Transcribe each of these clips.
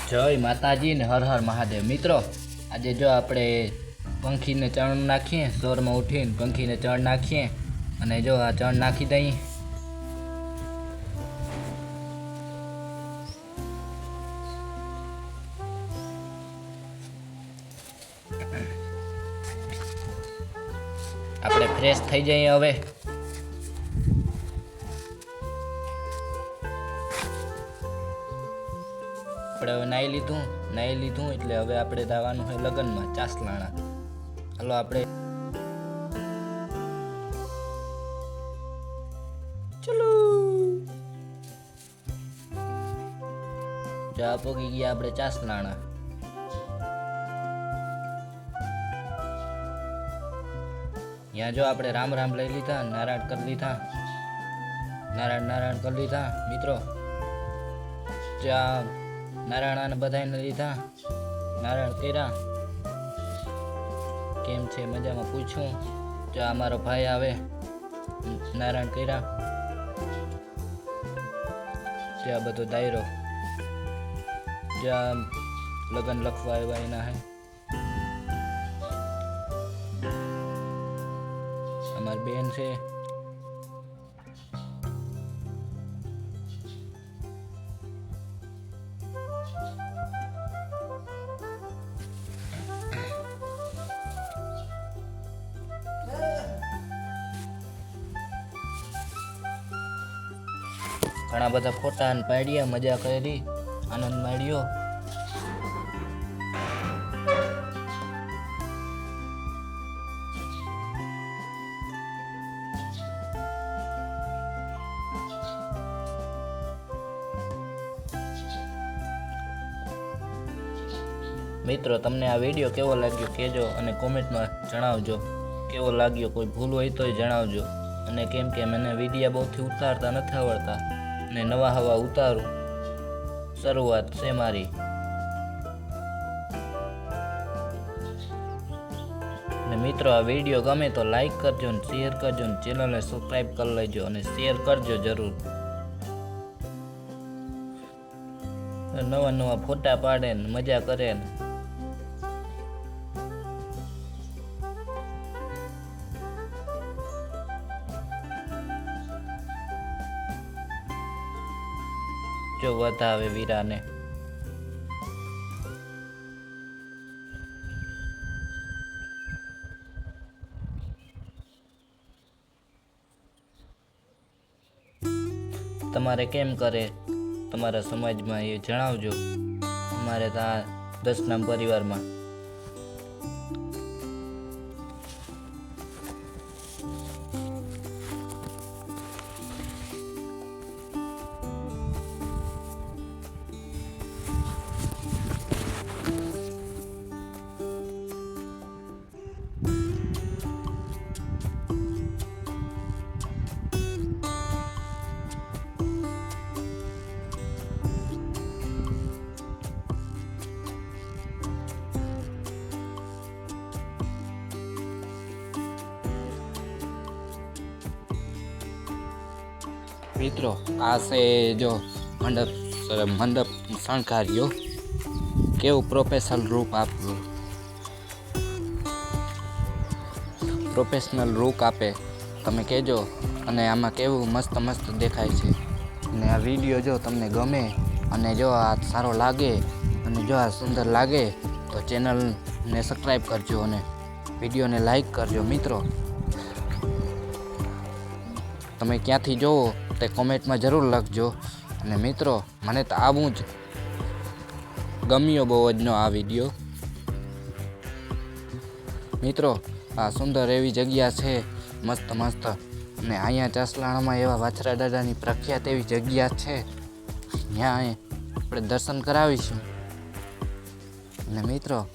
જય માતાજી ને હર હર મહાદેવ। મિત્રો આજે જો આપણે પંખીને ચણ નાખીએ, સોરમાં ઉઠીને પંખીને ચણ નાખીએ અને જો આ ચણ નાખી દઈએ। આપણે ફ્રેશ થઈ જઈએ। હવે આપણે હવે નાહી લીધું એટલે હવે આપણે જવાનું છે લગ્નમાં ચાસલાણા। હાલો આપણે ચલો જા પોગી ગયા આપણે ચાસલાણા। यहाँ जो આપણે राम राम લઈ લીધા, નારાયણ કરી લીધા, નારાયણ કરી લીધા। મિત્રો જ્યાં નારાયણ બધાને લીધા, નારાયણ કર્યા। કેમ છે મજામાં પૂછ્યું। જ્યાં અમારો ભાઈ આવે નારાયણ કર્યા। જ્યાં બધો દાયરો જ્યાં લગ્ન લખવા આવ્યા એના હે અમારી બેન છે। ઘણા બધા ફોટા પાડ્યા, મજા કરી, આનંદ માણ્યો। મિત્રો તમને આ વિડીયો કેવો લાગ્યો કહેજો અને કોમેન્ટમાં જણાવજો કેવો લાગ્યો। કોઈ ભૂલ હોય તો જણાવજો। અને કેમ કે મને વિડીયો બહુથી ઉતારતા નથી આવડતા અને નવા હવા ઉતારું, શરૂઆત છે મારી। અને મિત્રો આ વિડીયો ગમે તો લાઈક કરજો ને શેર કરજો ને ચેનલને સબસ્ક્રાઈબ કરી લેજો અને શેર કરજો જરૂર। નવા ફોટા પાડે ને મજા કરે ને જો વધાવે વીરાને। તમારે કેમ કરે તમારા સમાજમાં એ જણાવજો। અમારે તો આ દસનામ પરિવારમાં મિત્રો આ છે જો મંડપ શણગાર્યો, કેવું પ્રોફેશનલ રૂપ આપ્યું, પ્રોફેશનલ રૂપ આપે તમે કહેજો। અને આમાં કેવું મસ્ત દેખાય છે। અને આ વિડીયો જો તમને ગમે અને જો આ સારો લાગે અને જો આ સુંદર લાગે તો ચેનલને સબસ્ક્રાઈબ કરજો અને વિડીયોને લાઈક કરજો। મિત્રો તમે ક્યાંથી જોવો તે કોમેન્ટમાં જરૂર લખજો। અને મિત્રો મને તો આવું જ ગમ્યો બહુ જ આ વિડીયો। મિત્રો આ સુંદર એવી જગ્યા છે, મસ્ત અને અહીંયા ચાસલાણામાં એવા વાછરા દાદાની પ્રખ્યાત એવી જગ્યા છે, ત્યાં આપણે દર્શન કરાવીશું। અને મિત્રો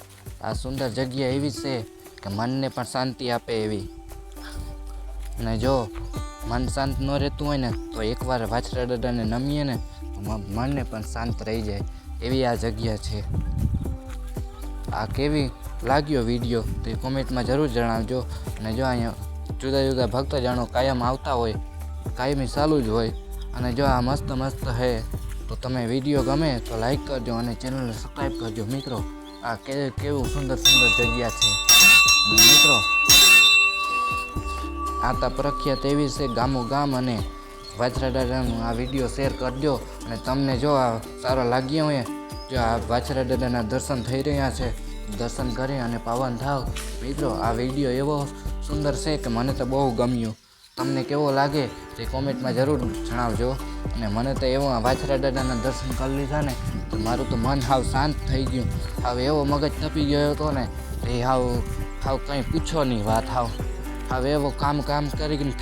આ સુંદર જગ્યા એવી છે કે મનને પણ શાંતિ આપે એવી। અને જો મન શાંત ન રહેતું હોય ને તો એકવાર વાછરા દાદાને નમીએ ને મનને પણ શાંત રહી જાય એવી આ જગ્યા છે। આ કેવી લાગ્યો વિડીયો તે કોમેન્ટમાં જરૂર જણાવજો। અને જો અહીંયા જુદા ભક્તજનો કાયમ આવતા હોય, કાયમી ચાલુ જ હોય। અને જો આ મસ્ત હે તો તમે વિડીયો ગમે તો લાઈક કરજો અને ચેનલને સબસ્ક્રાઈબ કરજો મિત્રો. આ કેવું સુંદર સુંદર જગ્યા છે. અને મિત્રો આ તો પ્રખ્યાત એવી છે ગામો ગામ. અને વાછરા દાદાનો આ વિડીયો શેર કરજો. અને તમને જો આ સારો લાગ્યો હોય, જો આ વાછરા દાદાના દર્શન થઈ રહ્યા છે, દર્શન કરી અને પાવન થાવ. મિત્રો આ વિડીયો એવો સુંદર છે કે મને તો બહુ ગમ્યો. તમને કેવો લાગે તે કોમેન્ટમાં જરૂર જણાવજો. અને મને તો એવો વાછરા દાદાના દર્શન કરી લીધા ને તો મારું તો મન હાવ શાંત થઈ ગયું. હવે એવો મગજ તપી ગયો હતો ને એ હાવ કંઈ પૂછો નહીં વાત. હાવ એવો કામ કરીને